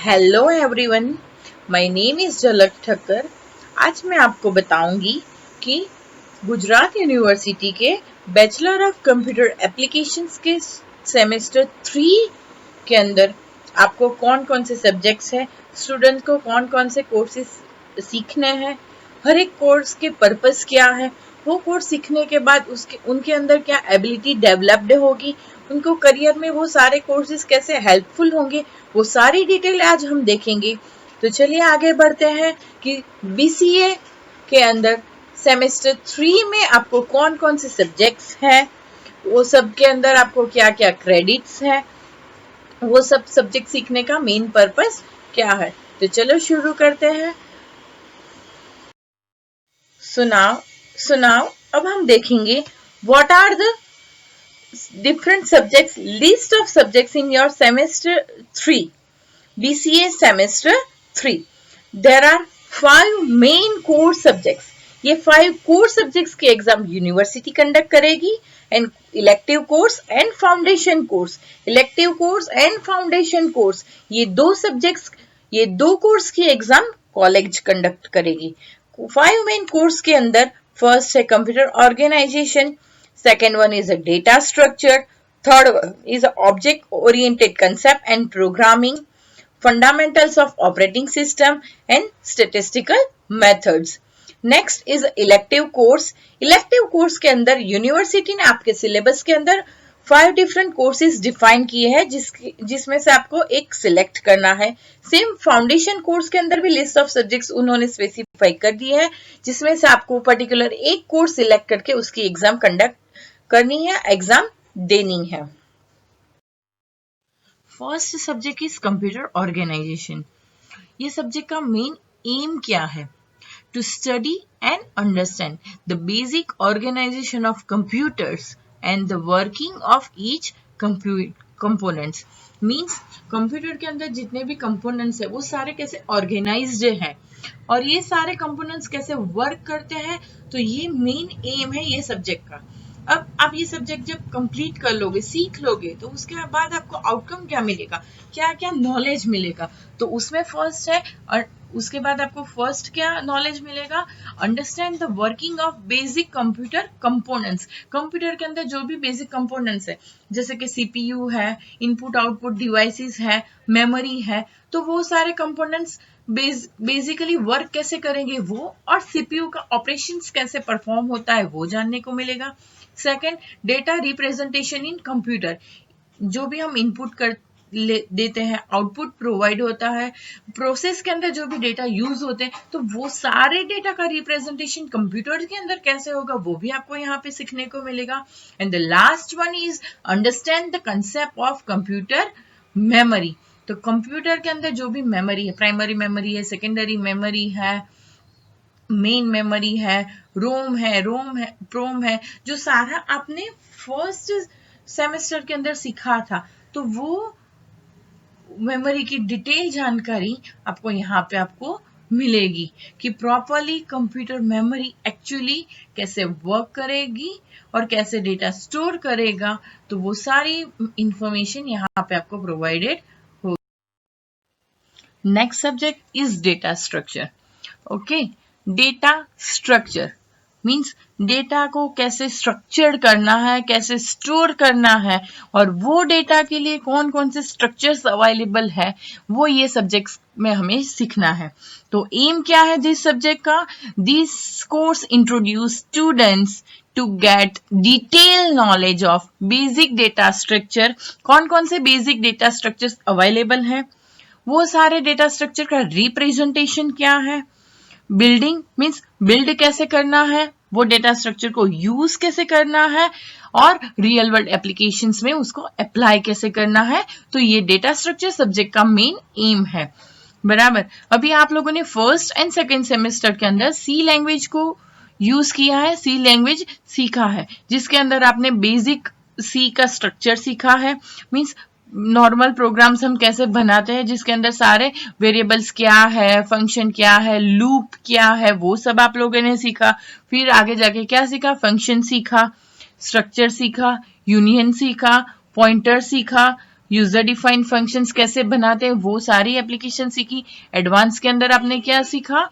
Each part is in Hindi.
Hello everyone, my name is झलक ठक्कर। आज मैं आपको बताऊंगी कि गुजरात यूनिवर्सिटी के बैचलर ऑफ कंप्यूटर एप्लीकेशंस के सेमेस्टर 3 के अंदर आपको कौन कौन से सब्जेक्ट्स हैं, स्टूडेंट को कौन कौन से कोर्सेज सीखने हैं, हर एक कोर्स के पर्पस क्या है, वो कोर्स सीखने के बाद उनके अंदर क्या एबिलिटी डेवलप्ड होगी, उनको करियर में वो सारे कोर्सेज कैसे हेल्पफुल होंगे, वो सारी डिटेल आज हम देखेंगे। तो चलिए आगे बढ़ते हैं कि बीसीए के अंदर सेमेस्टर 3 में आपको कौन कौन से सब्जेक्ट्स हैं, वो सब के अंदर आपको क्या क्या क्रेडिट्स हैं, वो सब सब्जेक्ट सीखने का मेन पर्पस क्या है। तो चलो शुरू करते हैं। सुनाओ अब हम देखेंगे what are the different subjects, list of subjects in your semester 3, BCA semester 3. There are 5 main core subjects. ये 5 core subjects के एग्जाम यूनिवर्सिटी कंडक्ट करेगी and elective course and foundation course, elective course and foundation course, ये दो कोर्स की एग्जाम कॉलेज कंडक्ट करेगी। 5 मेन कोर्स के अंदर फर्स्ट है computer organisation, second one is a data structure, third one is object oriented concept and programming, fundamentals of operating system and statistical methods. Next is elective course. Elective course के अंदर यूनिवर्सिटी ने आपके सिलेबस के अंदर 5 डिफरेंट कोर्सेज डिफाइन किए हैं जिसमें से आपको एक सिलेक्ट करना है। सेम फाउंडेशन कोर्स के अंदर भी लिस्ट ऑफ सब्जेक्ट्स उन्होंने स्पेसिफाई कर दिए हैं जिसमें से आपको पर्टिकुलर एक कोर्स सिलेक्ट करके उसकी एग्जाम कंडक्ट करनी है, एग्जाम देनी है। First subject is computer organisation. ये सब्जेक्ट का मेन एम क्या है? To study and understand the basic organisation of computers and the working of each components. Means computer के अंदर जितने भी कंपोनेंट्स है वो सारे कैसे ऑर्गेनाइज्ड हैं और ये सारे कंपोनेंट्स कैसे वर्क करते हैं। तो ये मेन एम है ये सब्जेक्ट का। अब आप ये सब्जेक्ट जब कंप्लीट कर लोगे, सीख लोगे, तो उसके बाद आपको आउटकम क्या मिलेगा, क्या क्या नॉलेज मिलेगा। तो उसमें फर्स्ट है, और उसके बाद आपको फर्स्ट क्या नॉलेज मिलेगा, understand the working of basic computer components. Computer के अंदर जो भी बेसिक कंपोनेंट्स है जैसे कि सीपीयू है, इनपुट आउटपुट डिवाइसेस है, मेमोरी है, तो वो सारे कंपोनेंट्स बेसिकली वर्क कैसे करेंगे वो, और सीपीयू का ऑपरेशंस कैसे परफॉर्म होता है वो जानने को मिलेगा। Second, data representation in computer. जो भी हम इनपुट देते हैं, आउटपुट प्रोवाइड होता है, प्रोसेस के अंदर जो भी डेटा यूज होते हैं, तो वो सारे डेटा का रिप्रेजेंटेशन कंप्यूटर के अंदर कैसे होगा वो भी आपको यहाँ पे सीखने को मिलेगा। And the last one is understand the concept of computer memory. तो कंप्यूटर के अंदर जो भी मेमोरी है, प्राइमरी मेमोरी है, सेकेंडरी मेमोरी है, मेन मेमोरी है, रोम है, प्रोम है, जो सारा आपने फर्स्ट सेमेस्टर के अंदर सीखा था, तो वो मेमोरी की डिटेल जानकारी आपको यहाँ पे आपको मिलेगी कि प्रॉपरली कंप्यूटर मेमोरी एक्चुअली कैसे वर्क करेगी और कैसे डेटा स्टोर करेगा। तो वो सारी इंफॉर्मेशन यहाँ पे आपको प्रोवाइडेड होगी। Next subject is data structure. Okay, data structure means data को कैसे स्ट्रक्चर करना है, कैसे स्टोर करना है, और वो डेटा के लिए कौन कौन से स्ट्रक्चर्स अवेलेबल है वो ये सब्जेक्ट्स में हमें सीखना है। तो एम क्या है दिस सब्जेक्ट का? This course introduce students to get detail knowledge of basic data structure. कौन कौन से बेसिक डेटा स्ट्रक्चर्स अवेलेबल है, वो सारे डेटा स्ट्रक्चर का रिप्रेजेंटेशन क्या है, बिल्डिंग मीन्स बिल्ड कैसे करना है, वो डेटा स्ट्रक्चर को यूज कैसे करना है, और रियल वर्ल्ड एप्लीकेशंस में उसको अप्लाई कैसे करना है। तो ये डेटा स्ट्रक्चर सब्जेक्ट का मेन एम है। बराबर, अभी आप लोगों ने फर्स्ट एंड सेकेंड सेमेस्टर के अंदर सी लैंग्वेज को यूज किया है, सी लैंग्वेज सीखा है, जिसके अंदर आपने बेसिक सी का स्ट्रक्चर सीखा है। मीन्स नॉर्मल प्रोग्राम्स हम कैसे बनाते हैं जिसके अंदर सारे वेरिएबल्स क्या है, फंक्शन क्या है, लूप क्या है, वो सब आप लोगों ने सीखा। फिर आगे जाके क्या सीखा, फंक्शन सीखा, स्ट्रक्चर सीखा, यूनियन सीखा, पॉइंटर सीखा, यूजर डिफाइंड फंक्शंस कैसे बनाते हैं वो सारी एप्लीकेशन सीखी। एडवांस के अंदर आपने क्या सीखा,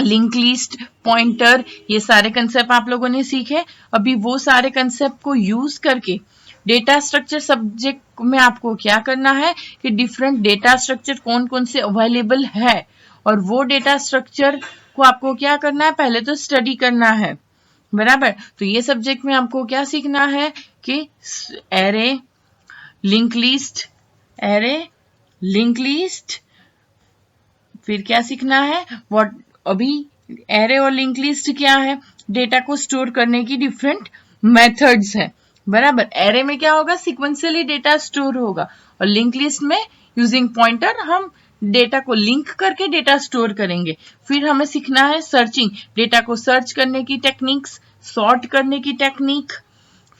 लिंक लिस्ट, पॉइंटर, ये सारे कंसेप्ट आप लोगों ने सीखे। अभी वो सारे कंसेप्ट को यूज करके डेटा स्ट्रक्चर सब्जेक्ट में आपको क्या करना है कि डिफरेंट डेटा स्ट्रक्चर कौन कौन से अवेलेबल है और वो डेटा स्ट्रक्चर को आपको क्या करना है, पहले तो स्टडी करना है, बराबर। तो ये सब्जेक्ट में आपको क्या सीखना है कि एरे, लिंक लिस्ट, फिर क्या सीखना है, व्हाट, अभी एरे और लिंक लिस्ट क्या है, डेटा को स्टोर करने की डिफरेंट मेथड्स है, बराबर। एरे में क्या होगा, सीक्वेंशियली डेटा स्टोर होगा और लिंक लिस्ट में यूजिंग पॉइंटर हम डेटा को लिंक करके डेटा स्टोर करेंगे। फिर हमें सीखना है सर्चिंग, डेटा को सर्च करने की टेक्निक्स, सॉर्ट करने की टेक्निक।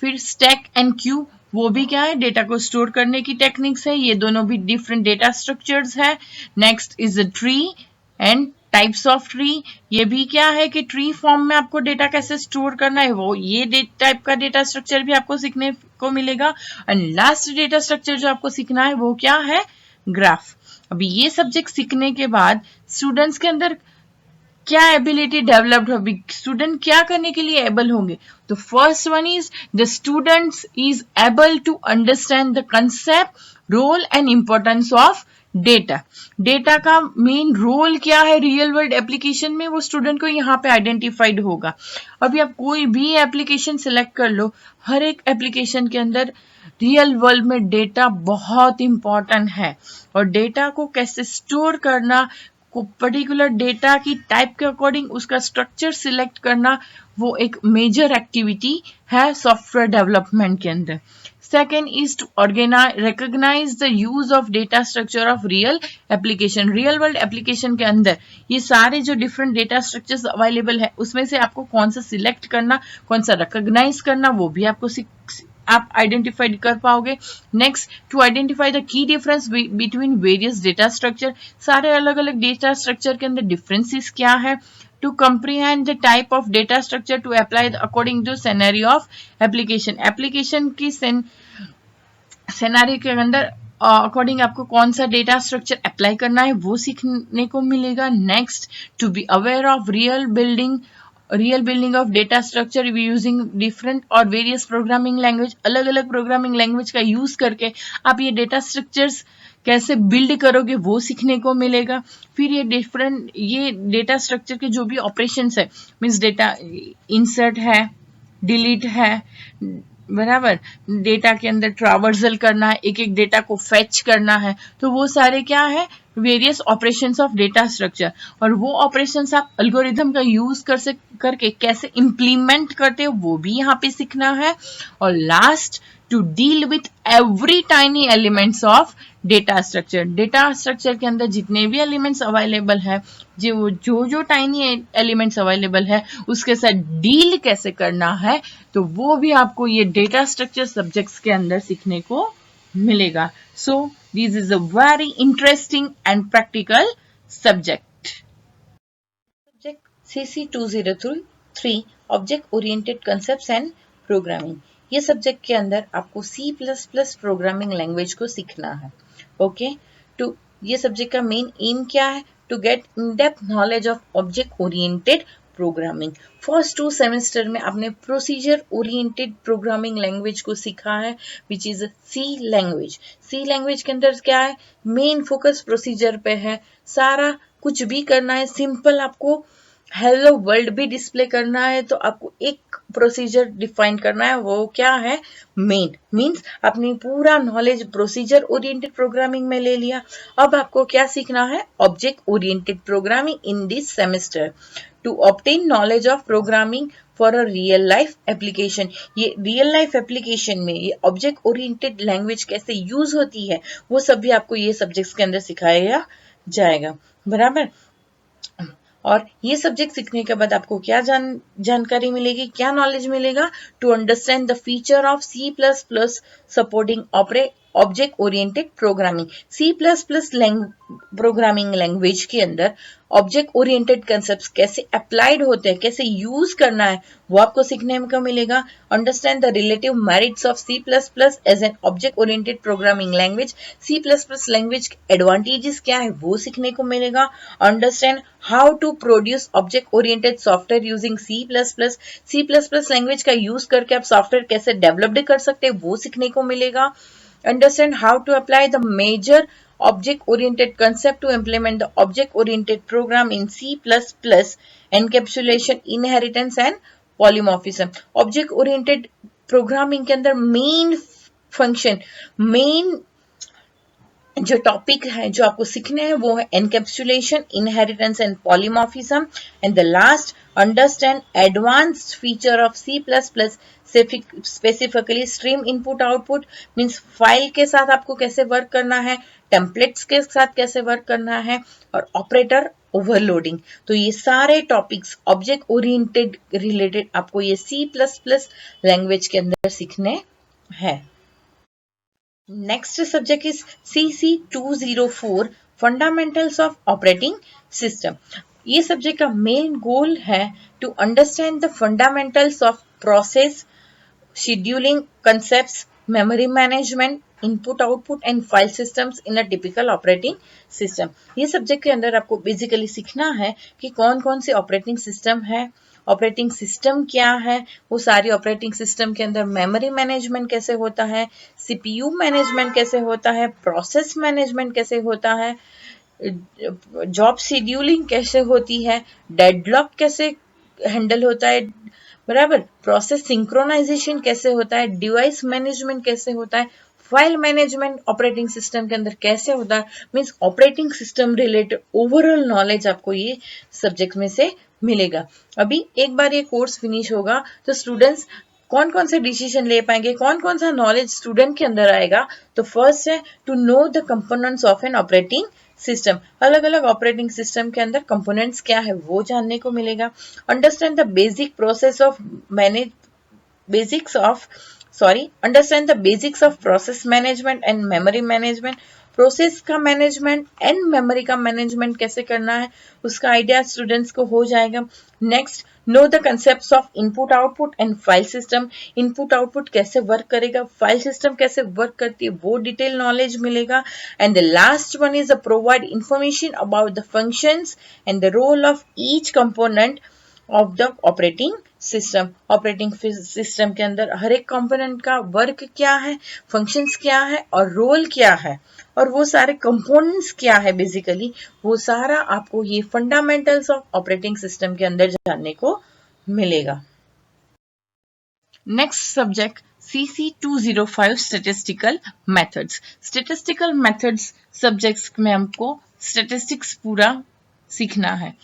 फिर स्टैक एंड क्यू, वो भी क्या है, डेटा को स्टोर करने की टेक्निक्स है, ये दोनों भी डिफरेंट डेटा स्ट्रक्चर्स है। Next is a tree and types of tree, ये भी क्या है कि ट्री फॉर्म में आपको डेटा कैसे स्टोर करना है, वो ये टाइप का डेटा स्ट्रक्चर भी आपको सीखने को मिलेगा। एंड लास्ट डेटा स्ट्रक्चर जो आपको सीखना है वो क्या है, ग्राफ। अभी ये सब्जेक्ट सीखने के बाद स्टूडेंट्स के अंदर क्या एबिलिटी डेवलप्ड होगी, स्टूडेंट क्या करने के लिए एबल होंगे। तो first one is the students is able to understand the concept, role and importance of data. Data का मेन रोल क्या है रियल वर्ल्ड एप्लीकेशन में, वो स्टूडेंट को यहाँ पे आइडेंटिफाइड होगा। अभी आप कोई भी एप्लीकेशन सिलेक्ट कर लो, हर एक एप्लीकेशन के अंदर रियल वर्ल्ड में डेटा बहुत इंपॉर्टेंट है और डेटा को कैसे स्टोर करना, को पर्टिकुलर डेटा की टाइप के अकॉर्डिंग उसका स्ट्रक्चर सिलेक्ट करना, वो एक मेजर एक्टिविटी है सॉफ्टवेयर डेवलपमेंट के अंदर। Second is to recognize the use of data structure of real application. Real world application के अंदर ये सारे जो डिफरेंट डेटा स्ट्रक्चर्स अवेलेबल है उसमें से आपको कौन सा सिलेक्ट करना, कौन सा रिकॉग्नाइज करना, वो भी आपको आप आइडेंटिफाइड कर पाओगे। Next, to identify the key difference between various data structure, सारे अलग अलग डेटा स्ट्रक्चर के अंदर डिफरेंसेस क्या है। To comprehend the type of data structure to apply according to scenario of application, application की सिनेरियो के अंदर अकॉर्डिंग आपको कौन सा डेटा स्ट्रक्चर अप्लाई करना है वो सीखने को मिलेगा। Next, to be aware of real building of data structure using different और वेरियस प्रोग्रामिंग लैंग्वेज, अलग अलग प्रोग्रामिंग लैंग्वेज का यूज करके आप ये डेटा स्ट्रक्चर्स कैसे बिल्ड करोगे वो सीखने को मिलेगा। फिर ये डेटा स्ट्रक्चर के जो भी ऑपरेशंस है, मींस डेटा इंसर्ट है, डिलीट है, बराबर, डेटा के अंदर ट्रावर्सल करना है, एक एक डेटा को फेच करना है, तो वो सारे क्या है, various operations of data structure. और वो ऑपरेशंस आप एल्गोरिथम का यूज करके कैसे इंप्लीमेंट करते हो वो भी यहाँ पे सीखना है। और last, to deal with every tiny elements of data structure के अंदर जितने भी एलिमेंट्स अवेलेबल है, जो टाइनी एलिमेंट्स अवेलेबल है उसके साथ डील कैसे करना है, तो वो भी आपको ये डेटा स्ट्रक्चर सब्जेक्ट्स के अंदर सीखने को मिलेगा। So this is a very interesting and practical subject. CC2003 object oriented concepts and programming, ये सब्जेक्ट के अंदर आपको C++ प्रोग्रामिंग लैंग्वेज को सीखना है। ओके, तो ये सब्जेक्ट का मेन एम क्या है, to get in depth knowledge of object oriented programming. First 2 semester में आपने प्रोसीजर ओरिएंटेड प्रोग्रामिंग लैंग्वेज को सीखा है, which is C language. C language के अंदर क्या है, मेन फोकस प्रोसीजर पे है, सारा कुछ भी करना है, सिंपल आपको हेलो वर्ल्ड भी डिस्प्ले करना है तो आपको एक प्रोसीजर डिफाइन करना है, वो क्या है, मेन। मींस आपने पूरा नॉलेज प्रोसीजर ओरिएंटेड प्रोग्रामिंग में ले लिया। अब आपको क्या सीखना है, object oriented programming in this semester two obtain knowledge of programming for a real life application. ये रियल लाइफ एप्लीकेशन में ये ऑब्जेक्ट ओरिएंटेड लैंग्वेज कैसे यूज होती है वो सब भी आपको ये सब्जेक्ट्स के अंदर सिखाया जाएगा, बराबर। और ये सब्जेक्ट सीखने के बाद आपको क्या जानकारी मिलेगी, क्या नॉलेज मिलेगा, to understand the feature of C++ supporting object oriented programming. C plus plus programming language के अंदर ऑब्जेक्ट ओरिएंटेड कंसेप्ट कैसे अप्लाइड होते हैं, कैसे यूज करना है, वो आपको सीखने को मिलेगा। Understand the relative merits of C plus plus as an object oriented programming language. C plus plus language के एडवांटेजेस क्या है वो सीखने को मिलेगा। Understand how to produce object oriented software using C plus plus. C plus plus language का यूज करके आप सॉफ्टवेयर कैसे डेवलप कर सकते हैं वो सीखने को मिलेगा। Understand how to apply the major object-oriented concept to implement the object-oriented program in C++, encapsulation, inheritance and polymorphism. Object-oriented programming के अंदर main function, main जो टॉपिक है जो आपको सीखने हैं वो है encapsulation, inheritance and polymorphism. And the last, understand advanced feature of C plus plus, specifically stream input output, means file के साथ आपको कैसे वर्क करना है, टेम्पलेट्स के साथ कैसे वर्क करना है, और ऑपरेटर ओवरलोडिंग। तो ये सारे टॉपिक्स ऑब्जेक्ट ओरिएंटेड रिलेटेड आपको ये सी प्लस प्लस लैंग्वेज के अंदर सीखने हैं। Next subject is CC204 Fundamentals of Operating System. ये सब्जेक्ट का मेन गोल है to understand the fundamentals of process, scheduling concepts, memory management, input output and file systems in a typical operating system. ये सब्जेक्ट के अंदर आपको बेसिकली सीखना है कि कौन कौन से ऑपरेटिंग सिस्टम है, ऑपरेटिंग सिस्टम क्या है, वो सारी ऑपरेटिंग सिस्टम के अंदर मेमोरी मैनेजमेंट कैसे होता है, सीपीयू मैनेजमेंट कैसे होता है, प्रोसेस मैनेजमेंट कैसे होता है, जॉब शेड्यूलिंग कैसे होती है, डेडलॉक कैसे हैंडल होता है, बराबर, प्रोसेस सिंक्रोनाइजेशन कैसे होता है, डिवाइस मैनेजमेंट कैसे होता है, फाइल मैनेजमेंट ऑपरेटिंग सिस्टम के अंदर कैसे होता है, means operating system related overall knowledge आपको ये सब्जेक्ट में से मिलेगा। अभी एक बार ये कोर्स फिनिश होगा तो स्टूडेंट्स कौन कौन से डिसीजन ले पाएंगे, कौन कौन सा नॉलेज स्टूडेंट के अंदर आएगा। तो फर्स्ट है to know the components of an operating system. अलग अलग ऑपरेटिंग सिस्टम के अंदर कंपोनेंट्स क्या है वो जानने को मिलेगा। Understand the basic process of understand the basics of process management and memory management. Process का मैनेजमेंट एंड मेमोरी का मैनेजमेंट कैसे करना है उसका आइडिया स्टूडेंट्स को हो जाएगा। Next, know the concepts of input output and file system. Input output कैसे वर्क करेगा, फाइल सिस्टम कैसे वर्क करती है वो डिटेल नॉलेज मिलेगा। And the last one is the provide information about the functions and the role of each component of the operating system. Operating system के अंदर हर एक कंपोनेंट का वर्क क्या है, फंक्शंस क्या है और रोल क्या है, और वो सारे कंपोनेंट्स क्या है, बेसिकली वो सारा आपको ये फंडामेंटल्स ऑफ ऑपरेटिंग सिस्टम के अंदर जानने को मिलेगा। Next subject CC205 statistical methods. Statistical methods subjects में हमको स्टैटिस्टिक्स पूरा सीखना है।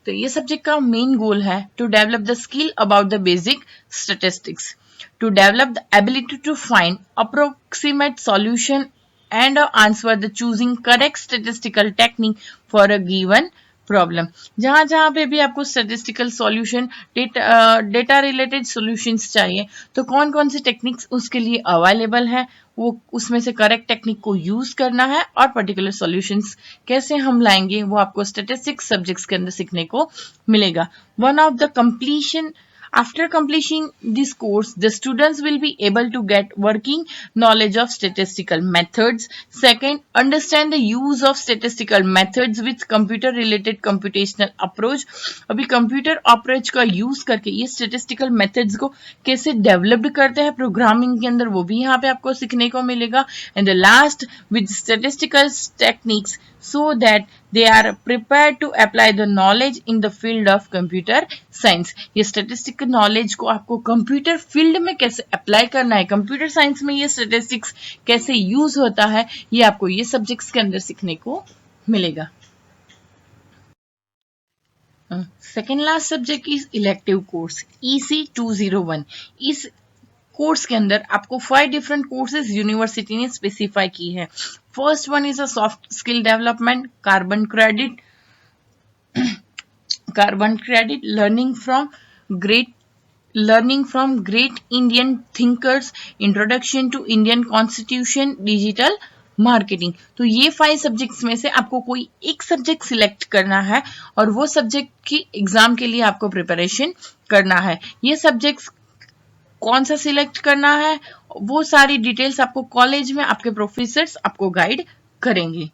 तो ये सब्जेक्ट का मेन गोल है to develop the skill about the basic statistics, to develop the ability to find approximate solution and answer the choosing correct statistical technique for a given problem. जहां जहां पे भी आपको statistical solution, data related solutions चाहिए तो कौन कौन सी टेक्निक्स उसके लिए अवेलेबल है, वो उसमें से करेक्ट टेक्निक को यूज करना है और पर्टिकुलर सॉल्यूशंस कैसे हम लाएंगे वो आपको स्टैटिस्टिक्स सब्जेक्ट्स के अंदर सीखने को मिलेगा। One of the completion After completing this course, the students will be able to get working knowledge of statistical methods. Second, understand the use of statistical methods with computer-related computational approach. अभी computer approach का use करके ये statistical methods को कैसे developed करते हैं programming के अंदर वो भी यहाँ पे आपको सीखने को मिलेगा. And the last, with statistical techniques so that they are prepared to apply the knowledge in the field of computer science. ये statistical knowledge को आपको कंप्यूटर फील्ड में कैसे अप्लाई करना है, कंप्यूटर साइंस में ये स्टैटिस्टिक्स कैसे यूज होता है, ये आपको ये सब्जेक्ट्स के अंदर सीखने को मिलेगा। Second last subject is elective course EC201। इस कोर्स के अंदर आपको 5 डिफरेंट कोर्सेज यूनिवर्सिटी ने स्पेसिफाई की है। First one is a soft skill development, carbon credit, learning from great learning from great Indian thinkers, introduction to Indian constitution, digital marketing. तो ये 5 सब्जेक्ट्स में से आपको कोई एक सब्जेक्ट सिलेक्ट करना है और वो सब्जेक्ट की एग्जाम के लिए आपको प्रिपरेशन करना है। ये सब्जेक्ट्स कौन सा सिलेक्ट करना है वो सारी डिटेल्स आपको कॉलेज में आपके प्रोफेसर्स आपको गाइड करेंगे।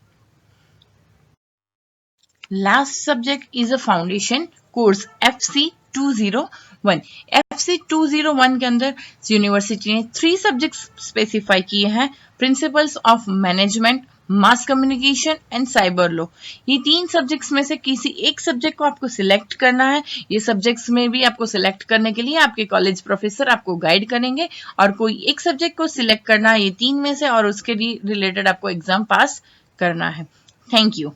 Last subject is a foundation course FC 201। FC 201 के अंदर यूनिवर्सिटी ने 3 सब्जेक्ट्स स्पेसिफाई किए हैं, principles of management, mass communication and cyber law. ये 3 सब्जेक्ट्स में से किसी एक सब्जेक्ट को आपको सिलेक्ट करना है। ये सब्जेक्ट्स में भी आपको सिलेक्ट करने के लिए आपके कॉलेज प्रोफेसर आपको गाइड करेंगे और कोई एक सब्जेक्ट को सिलेक्ट करना है ये 3 में से और उसके रिलेटेड आपको एग्जाम पास करना है। Thank you.